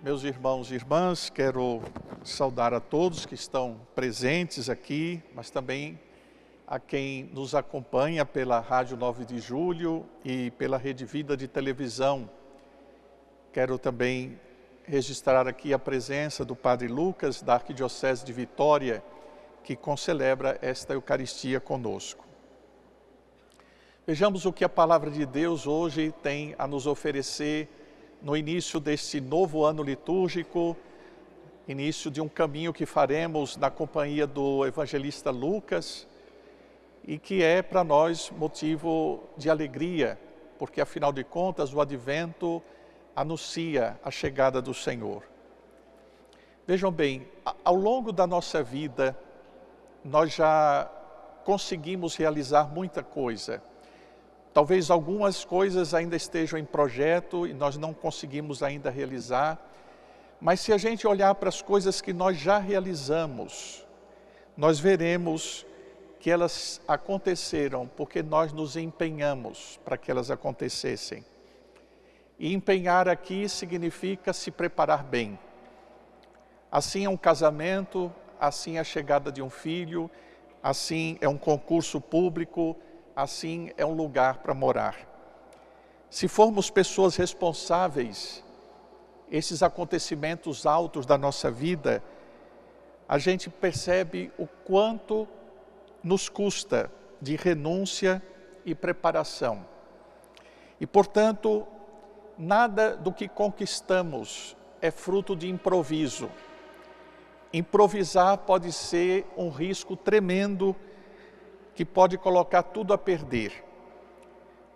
Meus irmãos e irmãs, quero saudar a todos que estão presentes aqui, mas também a quem nos acompanha pela Rádio 9 de Julho e pela Rede Vida de televisão. Quero também registrar aqui a presença do Padre Lucas, da Arquidiocese de Vitória, que concelebra esta Eucaristia conosco. Vejamos o que a Palavra de Deus hoje tem a nos oferecer no início deste novo ano litúrgico, início de um caminho que faremos na companhia do evangelista Lucas e que é para nós motivo de alegria, porque afinal de contas o Advento anuncia a chegada do Senhor. Vejam bem, ao longo da nossa vida nós já conseguimos realizar muita coisa. Talvez algumas coisas ainda estejam em projeto e nós não conseguimos ainda realizar, mas se a gente olhar para as coisas que nós já realizamos, nós veremos que elas aconteceram porque nós nos empenhamos para que elas acontecessem. E empenhar aqui significa se preparar bem. Assim é um casamento, assim é a chegada de um filho, assim é um concurso público, assim é um lugar para morar. Se formos pessoas responsáveis, esses acontecimentos altos da nossa vida, a gente percebe o quanto nos custa de renúncia e preparação. E, portanto, nada do que conquistamos é fruto de improviso. Improvisar pode ser um risco tremendo que pode colocar tudo a perder.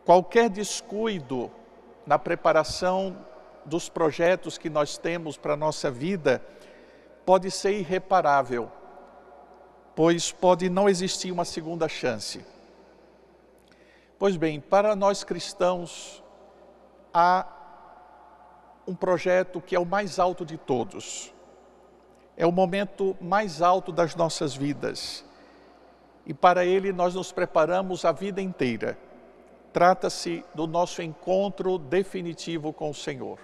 Qualquer descuido na preparação dos projetos que nós temos para a nossa vida pode ser irreparável, pois pode não existir uma segunda chance. Pois bem, para nós cristãos, há um projeto que é o mais alto de todos. É o momento mais alto das nossas vidas. E para ele nós nos preparamos a vida inteira. Trata-se do nosso encontro definitivo com o Senhor.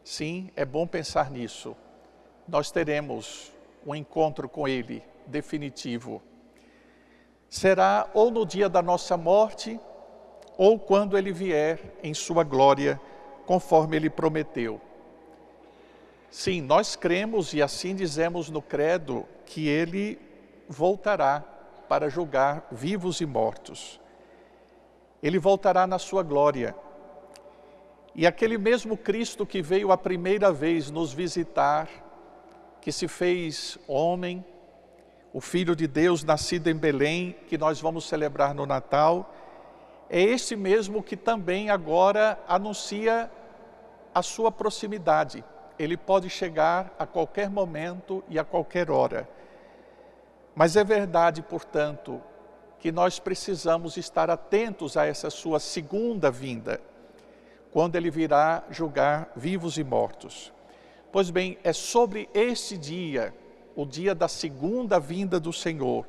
Sim, é bom pensar nisso. Nós teremos um encontro com Ele definitivo. Será ou no dia da nossa morte, ou quando Ele vier em sua glória, conforme Ele prometeu. Sim, nós cremos e assim dizemos no credo que Ele voltará para julgar vivos e mortos. Ele voltará na sua glória. E aquele mesmo Cristo que veio a primeira vez nos visitar, que se fez homem, o Filho de Deus nascido em Belém, que nós vamos celebrar no Natal, é esse mesmo que também agora anuncia a sua proximidade. Ele pode chegar a qualquer momento e a qualquer hora. Mas é verdade, portanto, que nós precisamos estar atentos a essa sua segunda vinda, quando Ele virá julgar vivos e mortos. Pois bem, é sobre este dia, o dia da segunda vinda do Senhor,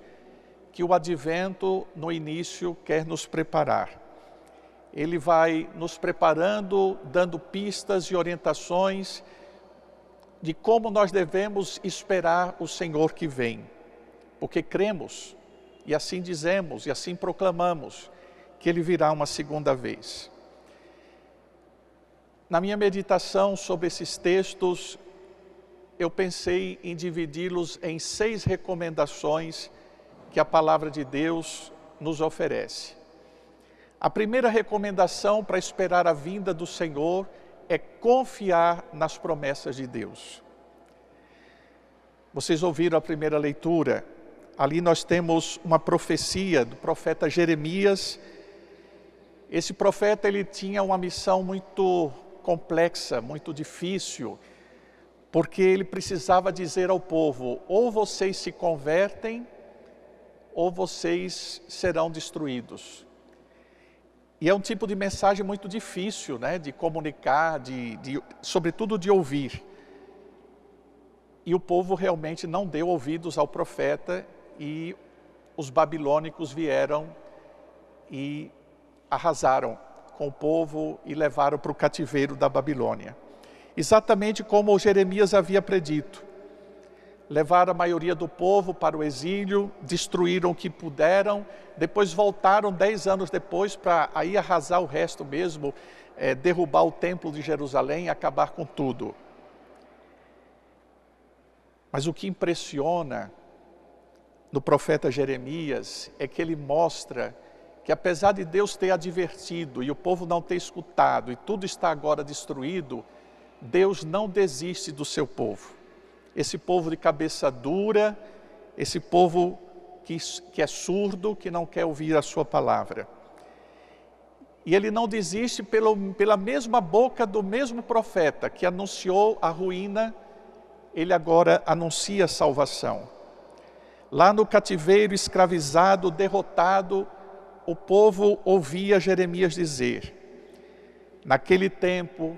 que o Advento, no início, quer nos preparar. Ele vai nos preparando, dando pistas e orientações de como nós devemos esperar o Senhor que vem. Porque cremos, e assim dizemos, e assim proclamamos, que Ele virá uma segunda vez. Na minha meditação sobre esses textos, eu pensei em dividi-los em 6 recomendações que a Palavra de Deus nos oferece. A primeira recomendação para esperar a vinda do Senhor é confiar nas promessas de Deus. Vocês ouviram a primeira leitura. Ali nós temos uma profecia do profeta Jeremias. Esse profeta ele tinha uma missão muito complexa, muito difícil, porque ele precisava dizer ao povo, ou vocês se convertem, ou vocês serão destruídos. E é um tipo de mensagem muito difícil, né, de comunicar, sobretudo de ouvir. E o povo realmente não deu ouvidos ao profeta, e os babilônicos vieram e arrasaram com o povo e levaram para o cativeiro da Babilônia. exatamente como Jeremias havia predito. Levaram a maioria do povo para o exílio, destruíram o que puderam, depois voltaram 10 anos depois para aí arrasar o resto mesmo, derrubar o templo de Jerusalém e acabar com tudo. Mas o que impressiona no profeta Jeremias é que ele mostra que apesar de Deus ter advertido e o povo não ter escutado e tudo está agora destruído, Deus não desiste do seu povo. Esse povo de cabeça dura, esse povo que é surdo, que não quer ouvir a sua palavra. E ele não desiste pela mesma boca do mesmo profeta que anunciou a ruína, ele agora anuncia a salvação. Lá no cativeiro, escravizado, derrotado, o povo ouvia Jeremias dizer: naquele tempo,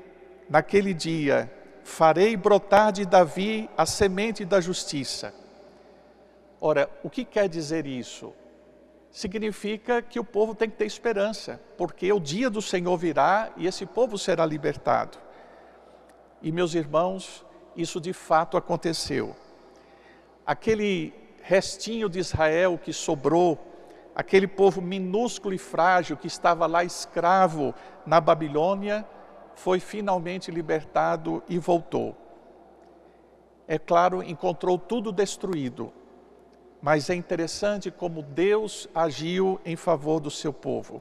naquele dia, farei brotar de Davi a semente da justiça. Ora, o que quer dizer isso? Significa que o povo tem que ter esperança, porque o dia do Senhor virá e esse povo será libertado. E meus irmãos, isso de fato aconteceu. Aquele restinho de Israel que sobrou, aquele povo minúsculo e frágil que estava lá escravo na Babilônia, foi finalmente libertado e voltou. É claro, encontrou tudo destruído, mas é interessante como Deus agiu em favor do seu povo.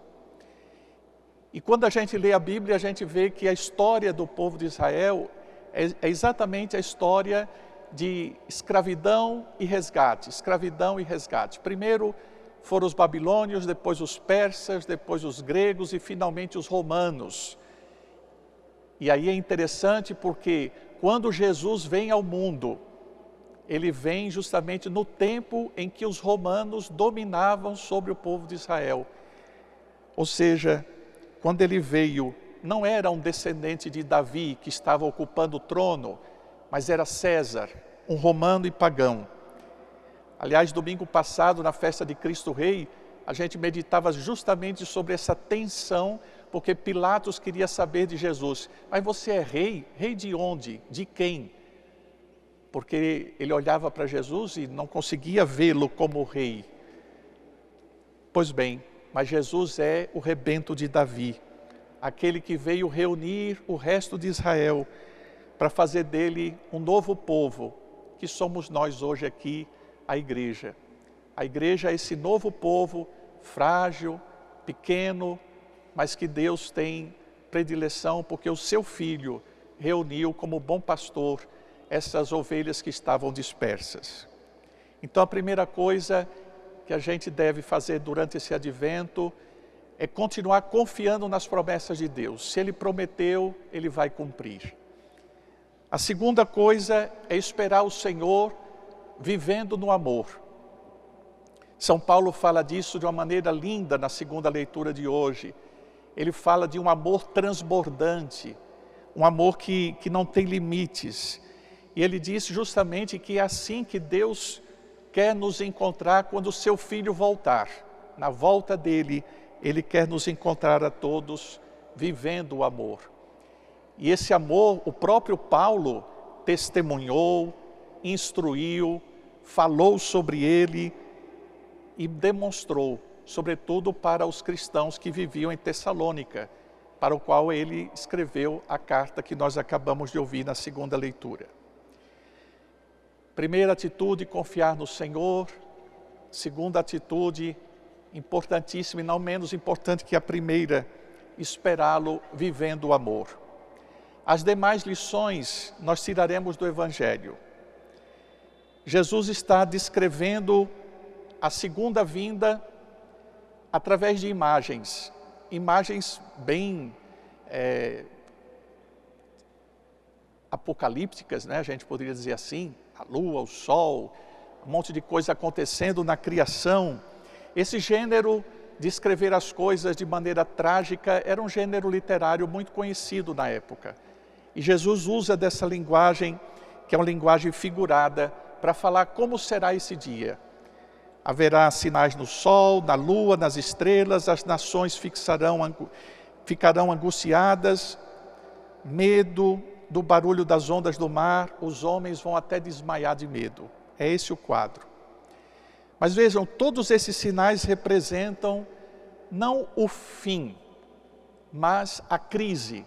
E quando a gente lê a Bíblia, a gente vê que a história do povo de Israel é exatamente a história de escravidão e resgate, escravidão e resgate. Primeiro foram os babilônios, depois os persas, depois os gregos e finalmente os romanos. E aí é interessante porque quando Jesus vem ao mundo, ele vem justamente no tempo em que os romanos dominavam sobre o povo de Israel. Ou seja, quando ele veio, não era um descendente de Davi que estava ocupando o trono, mas era César, um romano e pagão. Aliás, domingo passado, na festa de Cristo Rei, a gente meditava justamente sobre essa tensão, porque Pilatos queria saber de Jesus: mas você é rei? Rei de onde? De quem? Porque ele olhava para Jesus e não conseguia vê-lo como rei. Pois bem, mas Jesus é o rebento de Davi, aquele que veio reunir o resto de Israel para fazer dele um novo povo, que somos nós hoje aqui, a igreja. A igreja é esse novo povo, frágil, pequeno, mas que Deus tem predileção porque o seu Filho reuniu como bom pastor essas ovelhas que estavam dispersas. Então a primeira coisa que a gente deve fazer durante esse advento é continuar confiando nas promessas de Deus. Se Ele prometeu, Ele vai cumprir. A segunda coisa é esperar o Senhor vivendo no amor. São Paulo fala disso de uma maneira linda na segunda leitura de hoje. Ele fala de um amor transbordante, um amor que não tem limites. E ele diz justamente que é assim que Deus quer nos encontrar quando o seu Filho voltar. Na volta dele, Ele quer nos encontrar a todos vivendo o amor. E esse amor, o próprio Paulo testemunhou, instruiu, falou sobre ele e demonstrou, sobretudo para os cristãos que viviam em Tessalônica, para o qual ele escreveu a carta que nós acabamos de ouvir na segunda leitura. Primeira atitude, confiar no Senhor. Segunda atitude, importantíssima e não menos importante que a primeira, esperá-lo vivendo o amor. As demais lições nós tiraremos do Evangelho. Jesus está descrevendo a segunda vinda através de imagens bem apocalípticas, né? A gente poderia dizer assim, a lua, o sol, um monte de coisa acontecendo na criação. Esse gênero de escrever as coisas de maneira trágica era um gênero literário muito conhecido na época. E Jesus usa dessa linguagem, que é uma linguagem figurada, para falar como será esse dia. Haverá sinais no sol, na lua, nas estrelas, as nações ficarão angustiadas, medo, do barulho das ondas do mar, os homens vão até desmaiar de medo. É esse o quadro. Mas vejam, todos esses sinais representam não o fim, mas a crise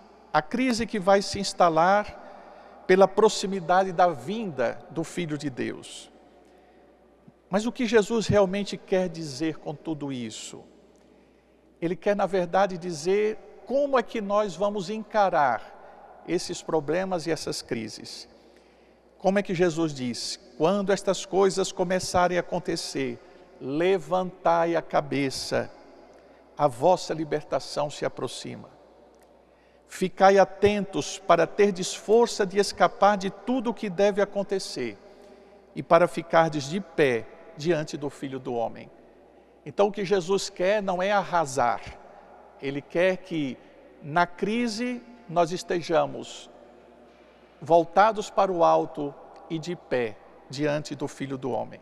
que vai se instalar pela proximidade da vinda do Filho de Deus. Mas o que Jesus realmente quer dizer com tudo isso? Ele quer, na verdade, dizer como é que nós vamos encarar esses problemas e essas crises. Como é que Jesus diz? Quando estas coisas começarem a acontecer, levantai a cabeça, a vossa libertação se aproxima. Ficai atentos para terdes força de escapar de tudo o que deve acontecer e para ficardes de pé diante do Filho do Homem. Então o que Jesus quer não é arrasar, Ele quer que na crise nós estejamos voltados para o alto e de pé diante do Filho do Homem.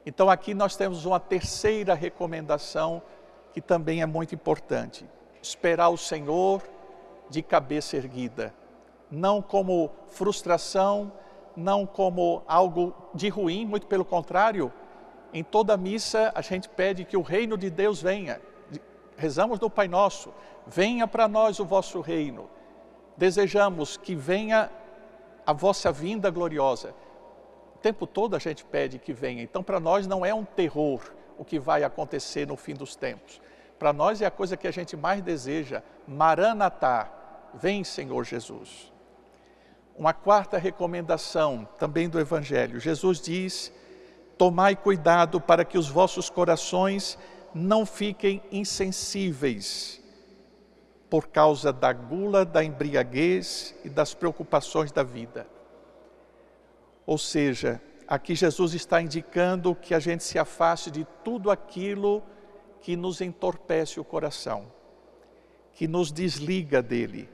Então aqui nós temos uma terceira recomendação que também é muito importante. Esperar o Senhor de cabeça erguida, não como frustração, não como algo de ruim, muito pelo contrário. Em toda missa a gente pede que o reino de Deus venha. Rezamos no Pai Nosso, venha para nós o vosso reino. Desejamos que venha a vossa vinda gloriosa. O tempo todo a gente pede que venha. Então para nós não é um terror o que vai acontecer no fim dos tempos. Para nós é a coisa que a gente mais deseja. Maranatá, vem Senhor Jesus. Uma quarta recomendação também do Evangelho. Jesus diz: tomai cuidado para que os vossos corações não fiquem insensíveis por causa da gula, da embriaguez e das preocupações da vida. Ou seja, aqui Jesus está indicando que a gente se afaste de tudo aquilo que nos entorpece o coração, que nos desliga dele.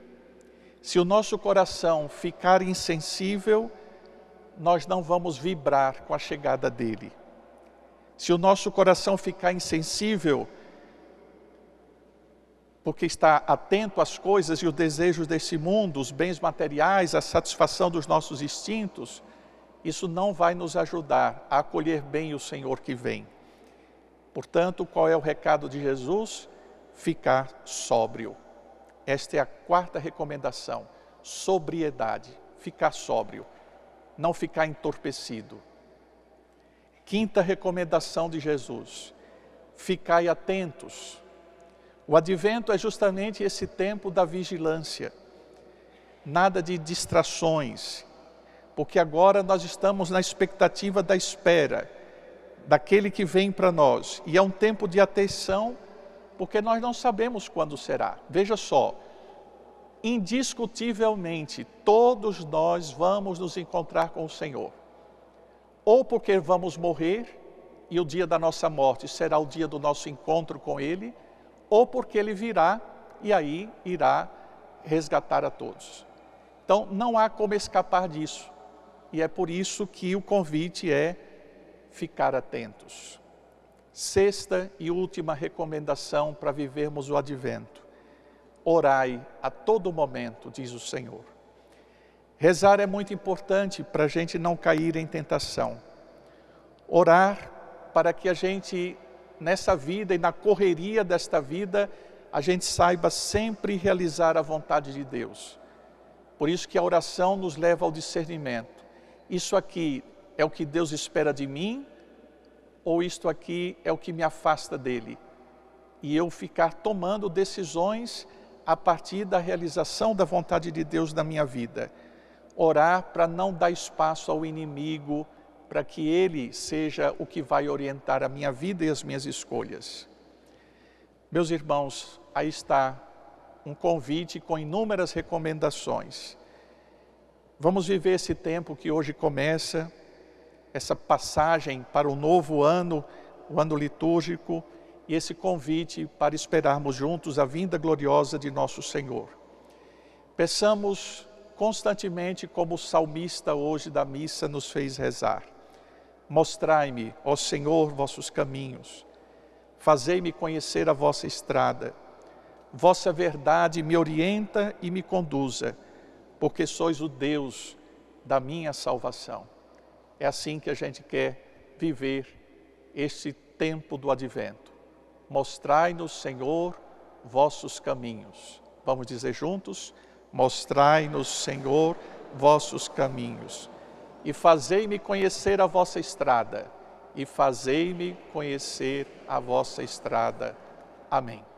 Se o nosso coração ficar insensível, nós não vamos vibrar com a chegada dele. Se o nosso coração ficar insensível, porque está atento às coisas e os desejos desse mundo, os bens materiais, a satisfação dos nossos instintos, isso não vai nos ajudar a acolher bem o Senhor que vem. Portanto, qual é o recado de Jesus? Ficar sóbrio. Esta é a quarta recomendação, sobriedade, ficar sóbrio, não ficar entorpecido. Quinta recomendação de Jesus, ficai atentos. O advento é justamente esse tempo da vigilância, nada de distrações, porque agora nós estamos na expectativa da espera, daquele que vem para nós, e é um tempo de atenção, porque nós não sabemos quando será. Veja só, indiscutivelmente, todos nós vamos nos encontrar com o Senhor. Ou porque vamos morrer, e o dia da nossa morte será o dia do nosso encontro com Ele, ou porque Ele virá, e aí irá resgatar a todos. Então, não há como escapar disso. E é por isso que o convite é ficar atentos. Sexta e última recomendação para vivermos o advento. Orai a todo momento, diz o Senhor. Rezar é muito importante para a gente não cair em tentação. Orar para que a gente, nessa vida e na correria desta vida, a gente saiba sempre realizar a vontade de Deus. Por isso que a oração nos leva ao discernimento. Isso aqui é o que Deus espera de mim, ou isto aqui é o que me afasta dele? E eu ficar tomando decisões a partir da realização da vontade de Deus na minha vida. Orar para não dar espaço ao inimigo, para que ele seja o que vai orientar a minha vida e as minhas escolhas. Meus irmãos, aí está um convite com inúmeras recomendações. Vamos viver esse tempo que hoje começa, essa passagem para o novo ano, o ano litúrgico, e esse convite para esperarmos juntos a vinda gloriosa de nosso Senhor. Peçamos constantemente, como o salmista hoje da missa nos fez rezar: mostrai-me, ó Senhor, vossos caminhos, fazei-me conhecer a vossa estrada, vossa verdade me orienta e me conduza, porque sois o Deus da minha salvação. É assim que a gente quer viver este tempo do advento. Mostrai-nos, Senhor, vossos caminhos. Vamos dizer juntos? Mostrai-nos, Senhor, vossos caminhos. E fazei-me conhecer a vossa estrada. E fazei-me conhecer a vossa estrada. Amém.